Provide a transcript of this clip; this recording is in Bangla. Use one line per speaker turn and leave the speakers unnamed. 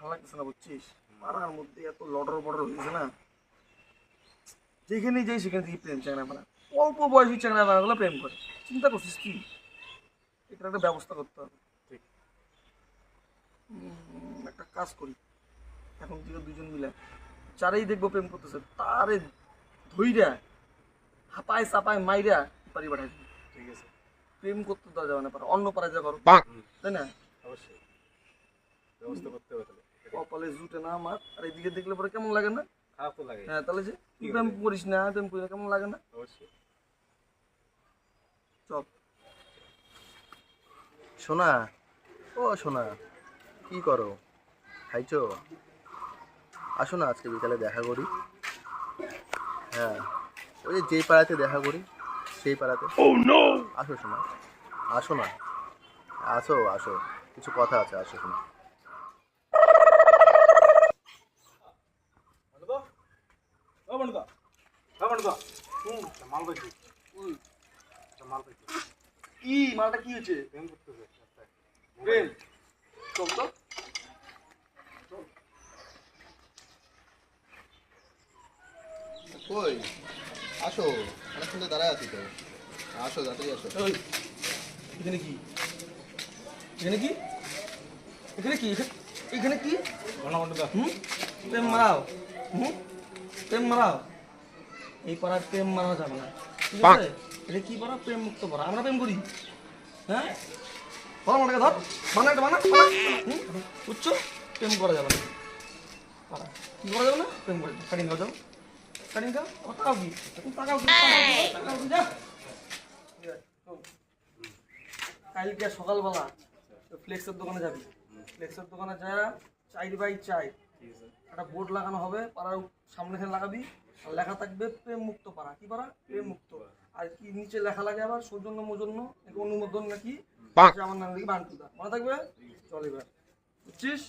ভালো লাগতেছে না, বুঝছিস? পাড়ার মধ্যে এত লটর বটর হয়েছে না, যেখানে যাই সেখানে থেকে প্রেম চ্যাংড়া পাড়া, অল্প বয়সী চ্যাংড়া পাড়াগুলো প্রেম করে। চিন্তা করছিস কি? এটার একটা ব্যবস্থা করতে হবে।
ঠিক।
একটা কাজ করি, এখন থেকে দুজন মিলে যারাই দেখবো প্রেম করতেছে তারে ধইরা হাপায় চাপায় মাইরা বাড়ি পাঠাই দিবি।
ঠিক আছে।
প্রেম করতে দেওয়া যাবে না, পারা অন্য পাড়ায় যা করো, তাই না?
অবশ্যই ব্যবস্থা করতে হবে তাহলে।
কপালে জুটে না আমার, আর এইদিকে দেখলে পরে কেমন লাগে না?
খারাপ তো লাগে।
হ্যাঁ, তাহলে যে তুই প্রেম করিস না, প্রেম করিস না, কেমন লাগে না?
অবশ্যই।
চল।
সোনা, ও সোনা, কি করো? খাইছো? আসো না, আজকে বিকালে দেখা করি। হ্যাঁ, ওই যে যেই পাড়াতে দেখা করি সেই পাড়াতে। আসো সোনা, আসো না, আসো আসো, কিছু কথা আছে, আসো সোনা।
মাল পাইছি। মাল পাইছি।
কি মালটা কি হয়েছে?
প্রেম করতেছে রাস্তায়।
প্রেম? চল তো।
কই? আসো, অনেকক্ষণ তো দাঁড়ায় আছি তো। আসো, তাড়াতাড়ি আসো।
ওই, এখানে কি? এখানে কি? এখানে কি? এখানে কি? প্রেম মারাও? প্রেম মারাও? এই পাড়ার প্রেম মারা যাবে না, ঠিক আছে? এটা কি পাড়া? প্রেম মুক্ত পাড়া। আমরা প্রেম করি? হ্যাঁ, ধর মাটাকে ধর, বানা একটা বানা, বুঝছো? প্রেম করা যাবে না পাড়া। কি করা যাবে না? প্রেম করে কাটিং খাও, যাও কাটিং খাও। তাকাও কি? তাকাও কি? তাকাও কি? যা। কালকে সকালবেলা ফ্লেক্সের দোকানে যাবি। ফ্লেক্সের দোকানে যা, 4 বাই 4 একটা বোর্ড লাগানো হবে, পাড়ার সামনে এখানে লাগাবি, আর লেখা থাকবে প্রেম মুক্ত পাড়া। কি পাড়া? প্রেম মুক্ত। আর কি নিচে লেখা লাগে আবার সৌজন্য মৌজন্য নাকি অনুমোদন নাকি, আমার নাম নাকি বান্টুদা, মনে থাকবে? চল এবার, বুঝছিস?